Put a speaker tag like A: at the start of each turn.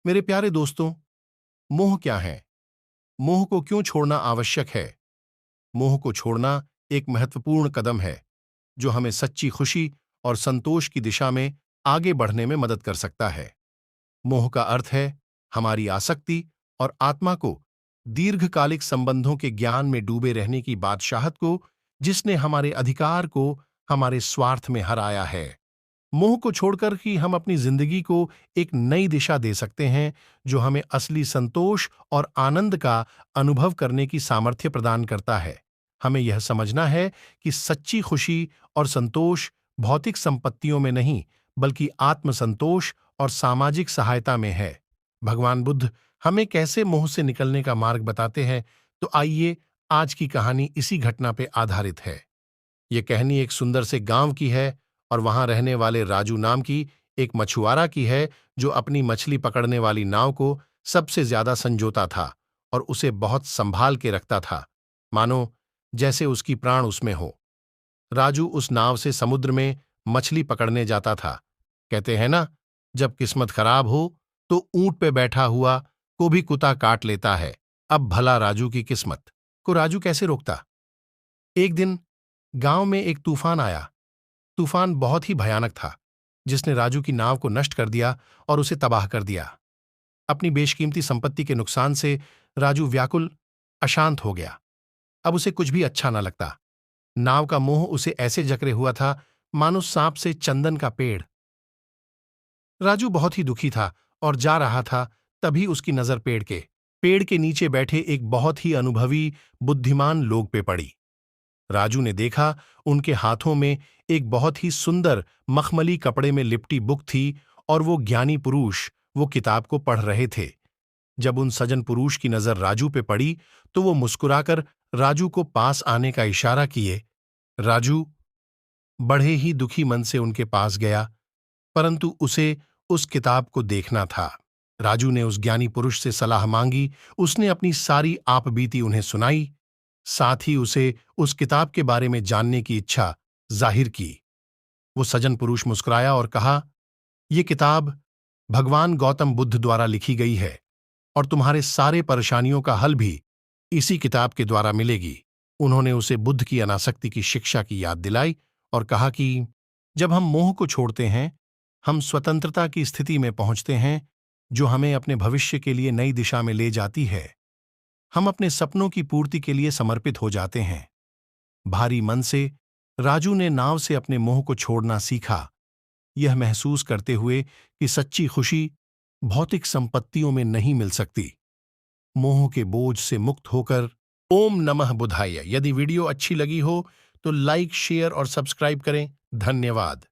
A: मेरे प्यारे दोस्तों, मोह क्या है? मोह को क्यों छोड़ना आवश्यक है? मोह को छोड़ना एक महत्वपूर्ण कदम है जो हमें सच्ची खुशी और संतोष की दिशा में आगे बढ़ने में मदद कर सकता है। मोह का अर्थ है हमारी आसक्ति और आत्मा को दीर्घकालिक संबंधों के ज्ञान में डूबे रहने की बादशाहत को, जिसने हमारे अधिकार को हमारे स्वार्थ में हराया है। मोह को छोड़कर ही हम अपनी जिंदगी को एक नई दिशा दे सकते हैं जो हमें असली संतोष और आनंद का अनुभव करने की सामर्थ्य प्रदान करता है। हमें यह समझना है कि सच्ची खुशी और संतोष भौतिक संपत्तियों में नहीं, बल्कि आत्मसंतोष और सामाजिक सहायता में है। भगवान बुद्ध हमें कैसे मोह से निकलने का मार्ग बताते हैं, तो आइए, आज की कहानी इसी घटना पर आधारित है। ये कहानी एक सुंदर से गांव की है और वहां रहने वाले राजू नाम की एक मछुआरा की है जो अपनी मछली पकड़ने वाली नाव को सबसे ज्यादा संजोता था और उसे बहुत संभाल के रखता था, मानो जैसे उसकी प्राण उसमें हो। राजू उस नाव से समुद्र में मछली पकड़ने जाता था। कहते हैं ना, जब किस्मत खराब हो तो ऊंट पे बैठा हुआ को भी कुत्ता काट लेता है। अब भला राजू की किस्मत को राजू कैसे रोकता? एक दिन गांव में एक तूफान आया। तूफान बहुत ही भयानक था, जिसने राजू की नाव को नष्ट कर दिया और उसे तबाह कर दिया। अपनी बेशकीमती संपत्ति के नुकसान से राजू व्याकुल, अशांत हो गया। अब उसे कुछ भी अच्छा न लगता। नाव का मोह उसे ऐसे जकड़े हुआ था मानो सांप से चंदन का पेड़। राजू बहुत ही दुखी था और जा रहा था, तभी उसकी नजर पेड़ के नीचे बैठे एक बहुत ही अनुभवी, बुद्धिमान लोग पे पड़ी। राजू ने देखा, उनके हाथों में एक बहुत ही सुंदर मखमली कपड़े में लिपटी बुक थी और वो ज्ञानी पुरुष वो किताब को पढ़ रहे थे। जब उन सज्जन पुरुष की नजर राजू पे पड़ी तो वो मुस्कुराकर राजू को पास आने का इशारा किए। राजू बड़े ही दुखी मन से उनके पास गया, परंतु उसे उस किताब को देखना था। राजू ने उस ज्ञानी पुरुष से सलाह मांगी। उसने अपनी सारी आपबीती उन्हें सुनाई, साथ ही उसे उस किताब के बारे में जानने की इच्छा जाहिर की। वो सज्जन पुरुष मुस्कुराया और कहा, यह किताब भगवान गौतम बुद्ध द्वारा लिखी गई है और तुम्हारे सारे परेशानियों का हल भी इसी किताब के द्वारा मिलेगी। उन्होंने उसे बुद्ध की अनासक्ति की शिक्षा की याद दिलाई और कहा कि जब हम मोह को छोड़ते हैं, हम स्वतंत्रता की स्थिति में पहुंचते हैं जो हमें अपने भविष्य के लिए नई दिशा में ले जाती है। हम अपने सपनों की पूर्ति के लिए समर्पित हो जाते हैं। भारी मन से राजू ने नाव से अपने मोह को छोड़ना सीखा, यह महसूस करते हुए कि सच्ची खुशी भौतिक संपत्तियों में नहीं मिल सकती। मोह के बोझ से मुक्त होकर ओम नमः बुद्धाय। यदि वीडियो अच्छी लगी हो तो लाइक, शेयर और सब्सक्राइब करें। धन्यवाद।